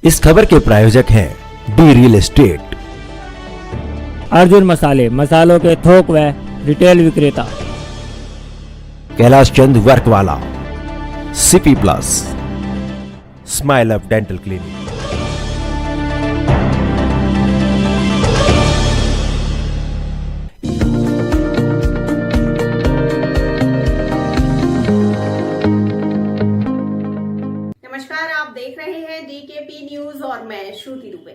इस खबर के प्रायोजक हैं डी रियल एस्टेट, अर्जुन मसाले, मसालों के थोक व रिटेल विक्रेता, कैलाश चंद वर्क वाला, CP plus, smile up dental clinic. नमस्कार, आप देख रहे हैं डीकेपी न्यूज और मैं श्रुति दुबे।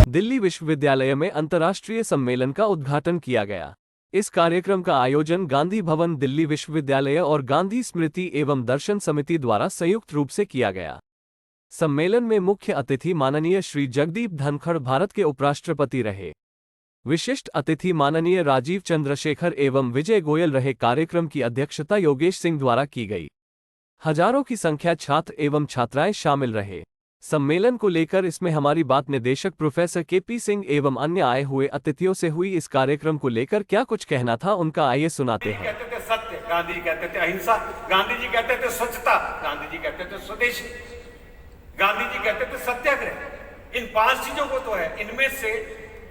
दिल्ली विश्वविद्यालय में अंतर्राष्ट्रीय सम्मेलन का उद्घाटन किया गया। इस कार्यक्रम का आयोजन गांधी भवन दिल्ली विश्वविद्यालय और गांधी स्मृति एवं दर्शन समिति द्वारा संयुक्त रूप से किया गया। सम्मेलन में मुख्य अतिथि माननीय श्री जगदीप धनखड़ भारत के उपराष्ट्रपति रहे। विशिष्ट अतिथि माननीय राजीव चंद्रशेखर एवं विजय गोयल रहे। कार्यक्रम की अध्यक्षता योगेश सिंह द्वारा की गई। हजारों की संख्या छात्र एवं छात्राएं शामिल रहे। सम्मेलन को लेकर इसमें हमारी बात निदेशक प्रोफेसर केपी सिंह एवं अन्य आए हुए अतिथियों से हुई। इस कार्यक्रम को लेकर क्या कुछ कहना था उनका, आइए सुनाते हैं। कहते थे सत्य, गांधी कहते थे अहिंसा, गांधी जी कहते थे स्वच्छता, गांधी जी कहते थे स्वदेशी, गांधी जी कहते थे सत्याग्रह। इन 5 चीजों को तो है, इनमें से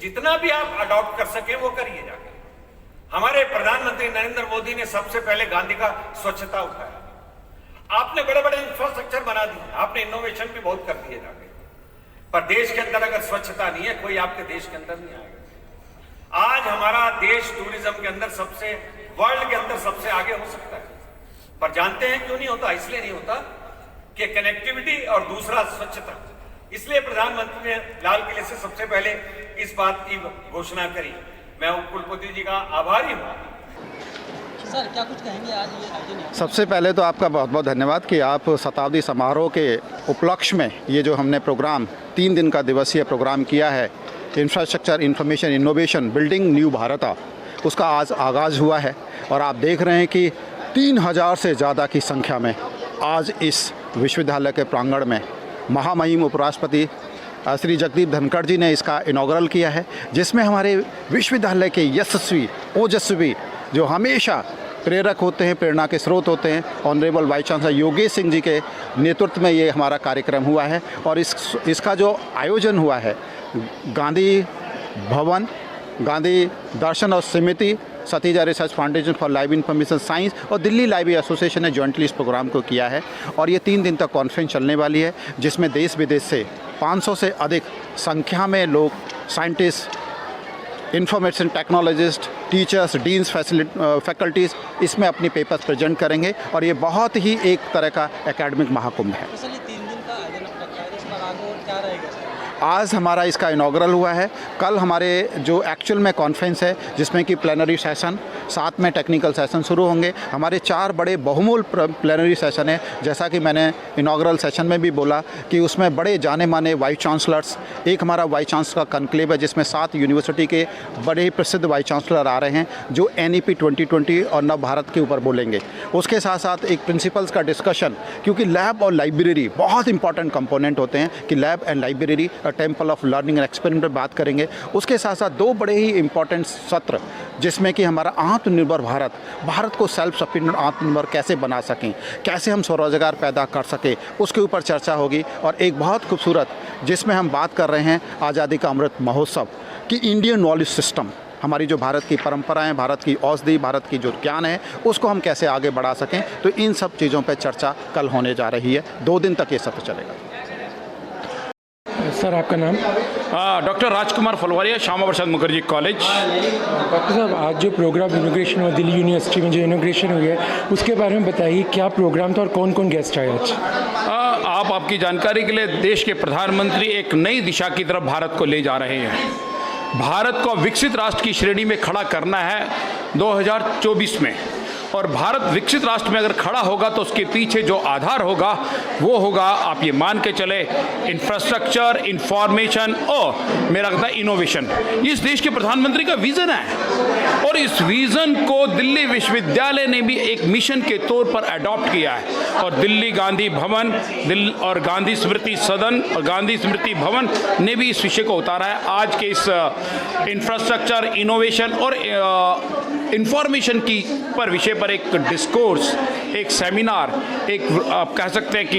जितना भी आप अडॉप्ट कर सके वो करिए जाके। हमारे प्रधानमंत्री नरेंद्र मोदी ने सबसे पहले गांधी का स्वच्छता उठाया। आपने बड़े बड़े इंफ्रास्ट्रक्चर बना दिए, आपने इनोवेशन भी बहुत कर दिए जाके, पर देश के अंदर अगर स्वच्छता नहीं है, कोई आपके देश के अंदर नहीं आएगा। आज हमारा देश टूरिज्म के अंदर वर्ल्ड के अंदर सबसे आगे हो सकता है, पर जानते हैं क्यों नहीं होता? इसलिए नहीं होता कि कनेक्टिविटी और दूसरा स्वच्छता। इसलिए प्रधानमंत्री ने लाल किले से सबसे पहले इस बात की घोषणा करी। मैं उप कुलपति जी का आभारी हूं। सर, क्या कुछ कहेंगे आज ये आयोजन? सबसे पहले तो आपका बहुत बहुत धन्यवाद कि आप शताब्दी समारोह के उपलक्ष्य में ये जो हमने प्रोग्राम 3 दिन का दिवसीय प्रोग्राम किया है, infrastructure information innovation building new Bharat, उसका आज आगाज़ हुआ है। और आप देख रहे हैं कि 3000 से ज़्यादा की संख्या में आज इस विश्वविद्यालय के प्रांगण में महामहिम उपराष्ट्रपति श्री जगदीप धनखड़ जी ने इसका इनॉग्रल किया है, जिसमें हमारे विश्वविद्यालय के यशस्वी ओजस्वी जो हमेशा प्रेरक होते हैं, प्रेरणा के स्रोत होते हैं, honourable vice chancellor Yogesh Singh ji के नेतृत्व में ये हमारा कार्यक्रम हुआ है। और इसका जो आयोजन हुआ है, गांधी भवन, गांधी दर्शन और Samiti, Satija research foundation for live information science और दिल्ली लाइब्रेरी एसोसिएशन ने जॉइंटली इस प्रोग्राम को किया है। और ये 3 दिन तक कॉन्फ्रेंस चलने वाली है, जिसमें देश विदेश से 500 से अधिक संख्या में लोग, scientist, information technologist, teachers, deans, faculties इसमें अपनी पेपर्स प्रेजेंट करेंगे। और ये बहुत ही एक तरह का एकेडमिक महाकुंभ है। तो सर, ये 3 दिन का आयोजन रखा है, इस पर आगे और क्या रहेगा सर? आज हमारा इसका इनॉग्रल हुआ है। कल हमारे जो एक्चुअल में कॉन्फ्रेंस है, जिसमें कि प्लेनरी सेशन, साथ में टेक्निकल सेशन शुरू होंगे। हमारे 4 बड़े बहुमूल्य प्लेनरी सेशन है। जैसा कि मैंने इनॉग्रल सेशन में भी बोला कि उसमें बड़े जाने माने वाइस चांसलर्स, एक हमारा वाइस चांसलर का कॉन्क्लेव है, जिसमें 7 यूनिवर्सिटी के बड़े ही प्रसिद्ध वाइस चांसलर आ रहे हैं, जो NEP 2020 और नव भारत के ऊपर बोलेंगे। उसके साथ साथ एक प्रिंसिपल्स का डिस्कशन, क्योंकि लैब और लाइब्रेरी बहुत इंपॉर्टेंट कंपोनेंट होते हैं, कि lab and library temple of learning and experiment पर बात करेंगे। उसके साथ साथ 2 बड़े ही इंपॉर्टेंट सत्र, जिसमें कि हमारा आत्मनिर्भर भारत को सेल्फ सफिशिएंट आत्मनिर्भर कैसे बना सकें, कैसे हम स्वरोजगार पैदा कर सकें, उसके ऊपर चर्चा होगी। और एक बहुत खूबसूरत, जिसमें हम बात कर रहे हैं आज़ादी का अमृत महोत्सव कि इंडियन नॉलेज सिस्टम, हमारी जो भारत की परंपराएं, भारत की औषधि, भारत की जो ज्ञान है, उसको हम कैसे आगे बढ़ा सकें। तो इन सब चीज़ों पर चर्चा कल होने जा रही है। 2 दिन तक ये सत्र चलेगा। सर, आपका नाम? डॉक्टर राजकुमार फलवारिया, श्यामा प्रसाद मुखर्जी कॉलेज। डॉक्टर साहब, आज जो प्रोग्राम इनोग्रेशन हुआ दिल्ली यूनिवर्सिटी में, जो इनोग्रेशन हुई है, उसके बारे में बताइए, क्या प्रोग्राम था और कौन कौन गेस्ट आए आज? आपकी जानकारी के लिए, देश के प्रधानमंत्री एक नई दिशा की तरफ भारत को ले जा रहे हैं। भारत को विकसित राष्ट्र की श्रेणी में खड़ा करना है 2024 में। और भारत विकसित राष्ट्र में अगर खड़ा होगा तो उसके पीछे जो आधार होगा वो होगा, आप ये मान के चले, इंफ्रास्ट्रक्चर, इंफॉर्मेशन और मेरा कहता है इनोवेशन। इस देश के प्रधानमंत्री का विजन है और इस विजन को दिल्ली विश्वविद्यालय ने भी एक मिशन के तौर पर अडॉप्ट किया है। और दिल्ली गांधी भवन और गांधी स्मृति सदन और गांधी स्मृति भवन ने भी इस विषय को उतारा है। आज के इस इंफ्रास्ट्रक्चर, इनोवेशन और इंफॉर्मेशन की पर विषय पर एक डिस्कोर्स, एक सेमिनार, एक आप कह सकते हैं कि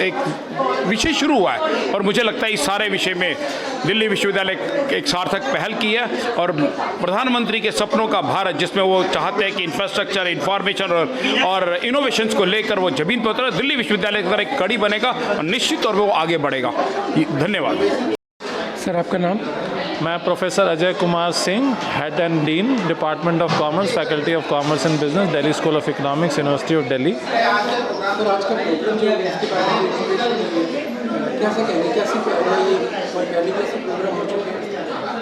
एक विषय शुरू हुआ है और मुझे लगता है इस सारे विषय में दिल्ली विश्वविद्यालय एक सार्थक पहल की है और प्रधानमंत्री के सपनों का भारत, जिसमें वो चाहते हैं कि इंफ्रास्ट्रक्चर, इंफॉर्मेशन और इनोवेशंस को लेकर वो जमीन पर उतरे, दिल्ली विश्वविद्यालय की तरह एक कड़ी बनेगा और निश्चित तौर पर वो आगे बढ़ेगा। धन्यवाद। सर आपका नाम? मैं professor Ajay Kumar Singh, head and dean department of commerce, faculty of commerce and business, Delhi school of economics, university of Delhi.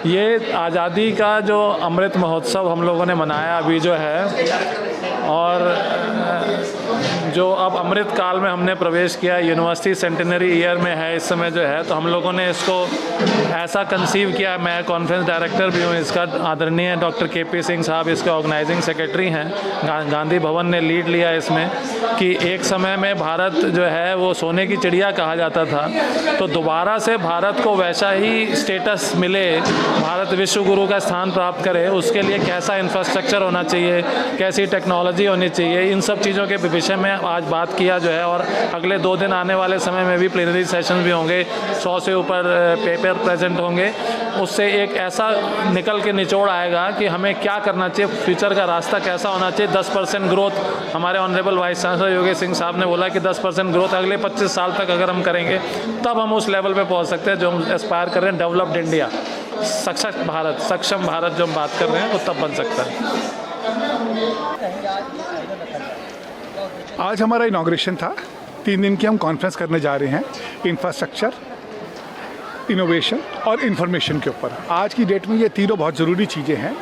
ये आज़ादी का जो अमृत महोत्सव हम लोगों ने मनाया अभी जो है, और जो अब अमृत काल में हमने प्रवेश किया, यूनिवर्सिटी सेंटेनरी ईयर में है इस समय जो है, तो हम लोगों ने इसको ऐसा कंसीव किया। मैं कॉन्फ्रेंस डायरेक्टर भी हूँ इसका, आदरणीय डॉक्टर KP सिंह साहब इसके ऑर्गेनाइजिंग सेक्रेटरी हैं। गांधी भवन ने लीड लिया इसमें कि एक समय में भारत जो है वो सोने की चिड़िया कहा जाता था, तो दोबारा से भारत को वैसा ही स्टेटस मिले, भारत विश्व गुरु का स्थान प्राप्त करे, उसके लिए कैसा इंफ्रास्ट्रक्चर होना चाहिए, कैसी टेक्नोलॉजी होनी चाहिए, इन सब चीज़ों के विषय में आज बात किया जो है। और अगले 2 दिन आने वाले समय में भी प्लेनरी सेशन भी होंगे, 100 से ऊपर पेपर प्रेजेंट होंगे। उससे एक ऐसा निकल के निचोड़ आएगा कि हमें क्या करना चाहिए, फ्यूचर का रास्ता कैसा होना चाहिए। 10% ग्रोथ, हमारे honourable vice chancellor Yogesh Singh साहब ने बोला कि 10% ग्रोथ अगले 25 साल तक अगर हम करेंगे तब हम उस लेवल पे पहुंच सकते हैं जो हम एस्पायर कर रहे हैं। डेवलप्ड इंडिया, सक्षम भारत जो हम बात कर रहे हैं वो तब बन सकता है। आज हमारा इनॉग्रेशन था। 3 दिन की हम कॉन्फ्रेंस करने जा रहे हैं इंफ्रास्ट्रक्चर, इनोवेशन और इन्फॉर्मेशन के ऊपर। आज की डेट में ये तीनों बहुत ज़रूरी चीज़ें हैं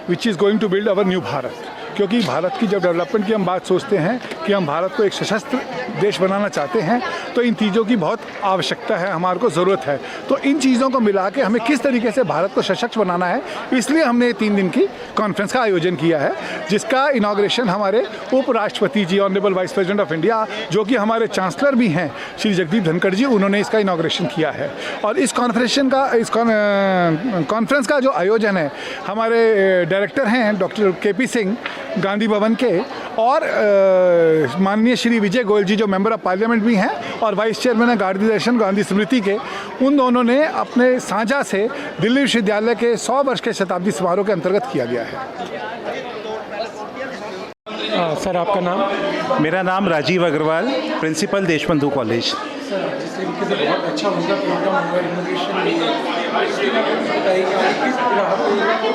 which is going to build our new Bharat. क्योंकि भारत की जब डेवलपमेंट की हम बात सोचते हैं कि हम भारत को एक सशस्त्र देश बनाना चाहते हैं, तो इन चीज़ों की बहुत आवश्यकता है, हमारे को ज़रूरत है। तो इन चीज़ों को मिला के हमें किस तरीके से भारत को सशक्त बनाना है, इसलिए हमने 3 दिन की कॉन्फ्रेंस का आयोजन किया है, जिसका इनॉग्रेशन हमारे उपराष्ट्रपति जी, honourable vice president of India, जो कि हमारे चांसलर भी हैं, श्री जगदीप धनखड़ जी, उन्होंने इसका इनॉग्रेशन किया है। और इस कॉन्फ्रेंस का जो आयोजन है, हमारे डायरेक्टर हैं डॉक्टर KP सिंह गांधी भवन के, और माननीय श्री विजय गोयल जी जो मेंबर ऑफ पार्लियामेंट भी हैं और वाइस चेयरमैन है गांधी दर्शन गांधी स्मृति के, उन दोनों ने अपने साझा से दिल्ली विश्वविद्यालय के 100 वर्ष के शताब्दी समारोह के अंतर्गत किया गया है। सर आपका नाम? मेरा नाम Rajiv Agarwal, principal Deshbandhu College. Sir जिस तरीके से बहुत अच्छा होगा प्रोग्राम होगा इनोवेशन बताइए कि किस तरह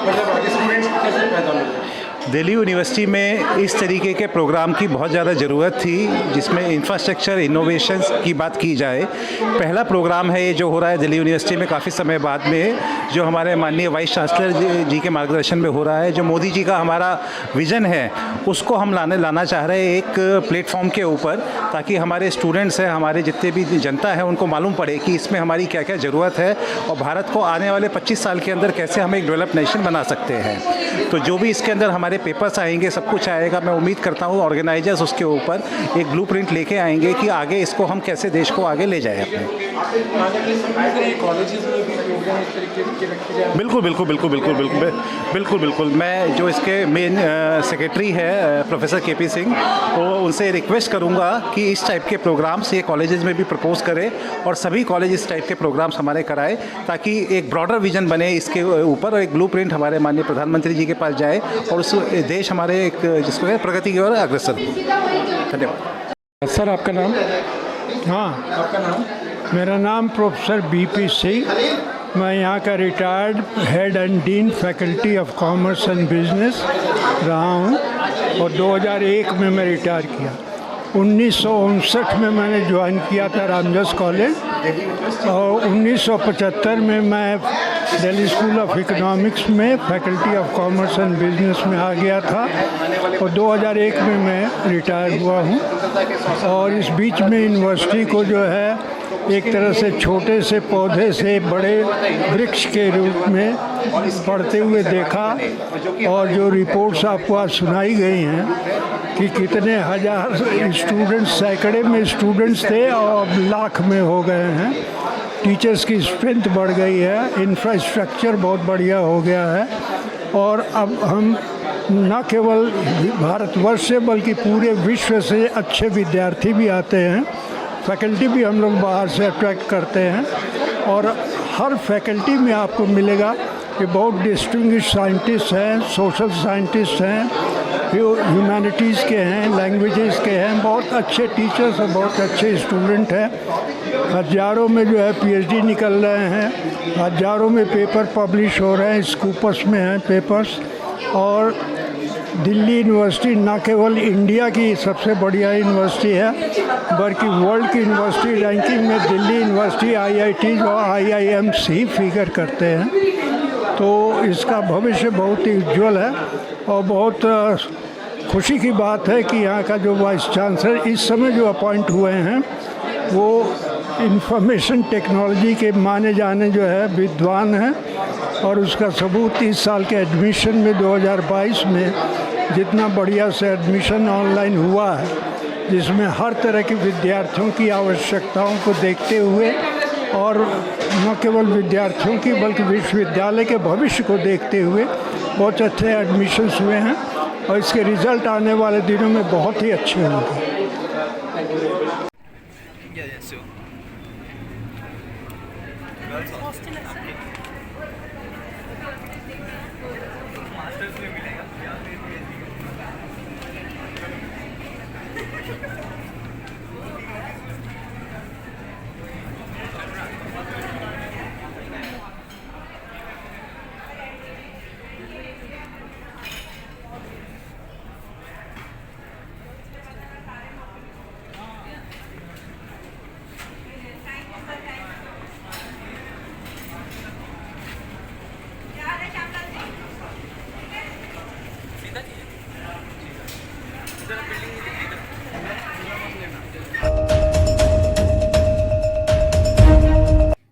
मतलब आगे स्टूडेंट्स को कैसे फायदा मिलेगा? दिल्ली यूनिवर्सिटी में इस तरीके के प्रोग्राम की बहुत ज़्यादा ज़रूरत थी, जिसमें इंफ्रास्ट्रक्चर इनोवेशंस की बात की जाए। पहला प्रोग्राम है ये जो हो रहा है दिल्ली यूनिवर्सिटी में काफ़ी समय बाद में, जो हमारे माननीय वाइस चांसलर जी के मार्गदर्शन में हो रहा है। जो मोदी जी का हमारा विज़न है उसको हम लाना चाह रहे हैं एक प्लेटफॉर्म के ऊपर, ताकि हमारे स्टूडेंट्स हैं, हमारे जितने भी जनता है, उनको मालूम पड़े कि इसमें हमारी क्या क्या ज़रूरत है और भारत को आने वाले 25 साल के अंदर कैसे हम एक डेवलप नेशन बना सकते हैं। तो जो भी इसके अंदर हमारे पेपर्स आएंगे, सब कुछ आएगा, मैं उम्मीद करता हूँ ऑर्गेनाइजर्स उसके ऊपर एक ब्लूप्रिंट लेके आएंगे कि आगे इसको हम कैसे देश को आगे ले जाएं अपने। बिल्कुल बिल्कुल बिल्कुल बिल्कुल बिल्कुल बिल्कुल बिल्कुल मैं जो इसके मेन सेक्रेटरी है प्रोफेसर KP सिंह, वो उनसे रिक्वेस्ट करूँगा कि इस टाइप के प्रोग्राम्स ये कॉलेजेस में भी प्रपोज करें और सभी कॉलेज इस टाइप के प्रोग्राम्स हमारे कराएं, ताकि एक ब्रॉडर विजन बने इसके ऊपर और एक ब्लूप्रिंट हमारे माननीय प्रधानमंत्री जी के पास जाए और उस देश हमारे एक जिसको है प्रगति की ओर अग्रसर। धन्यवाद। सर आपका नाम? हाँ, आपका नाम? मेरा नाम प्रोफेसर BP सिंह, मैं यहाँ का retired head and dean faculty of commerce and business रहा हूँ और 2001 में मैं रिटायर किया। 1959 में मैंने ज्वाइन किया था रामजस कॉलेज और 1975 में मैं दिल्ली स्कूल ऑफ इकोनॉमिक्स में faculty of commerce and business में आ गया था और 2001 में मैं रिटायर हुआ हूँ। और इस बीच में यूनिवर्सिटी को जो है एक तरह से छोटे से पौधे से बड़े वृक्ष के रूप में बढ़ते हुए देखा और जो रिपोर्ट्स आपको आज सुनाई गई हैं कि कितने हजार स्टूडेंट्स, सैकड़े में स्टूडेंट्स थे और लाख में हो गए हैं। टीचर्स की स्ट्रेंथ बढ़ गई है, इंफ्रास्ट्रक्चर बहुत बढ़िया हो गया है और अब हम न केवल भारतवर्ष से बल्कि पूरे विश्व से अच्छे विद्यार्थी भी आते हैं। फैकल्टी भी हम लोग बाहर से अट्रैक्ट करते हैं और हर फैकल्टी में आपको मिलेगा कि बहुत डिस्टिंग्विश्ड साइंटिस्ट हैं, सोशल साइंटिस्ट हैं, ह्यूमैनिटीज़ के हैं, लैंग्वेजेस के हैं, बहुत अच्छे टीचर्स और बहुत अच्छे स्टूडेंट हैं। हज़ारों में जो है पीएचडी निकल रहे हैं, हज़ारों में पेपर पब्लिश हो रहे हैं, स्कूपर्स में हैं पेपर्स। और दिल्ली यूनिवर्सिटी न केवल इंडिया की सबसे बढ़िया यूनिवर्सिटी है बल्कि वर्ल्ड की यूनिवर्सिटी रैंकिंग में दिल्ली यूनिवर्सिटी आईआईटीज़ और आईआईएम्स ही फिगर करते हैं। तो इसका भविष्य बहुत ही उज्ज्वल है और बहुत खुशी की बात है कि यहाँ का जो वाइस चांसलर इस समय जो अपॉइंट हुए हैं वो इंफॉर्मेशन टेक्नोलॉजी के माने जाने जो है विद्वान हैं और उसका सबूत इस साल के एडमिशन में 2022 में जितना बढ़िया से एडमिशन ऑनलाइन हुआ है, जिसमें हर तरह के विद्यार्थियों की आवश्यकताओं को देखते हुए और न केवल विद्यार्थियों की बल्कि विश्वविद्यालय के भविष्य को देखते हुए बहुत अच्छे एडमिशन्स हुए हैं और इसके रिज़ल्ट आने वाले दिनों में बहुत ही अच्छे होंगे।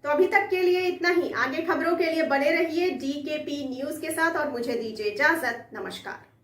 तो अभी तक के लिए इतना ही। आगे खबरों के लिए बने रहिए DKP न्यूज के साथ और मुझे दीजिए इजाजत। नमस्कार।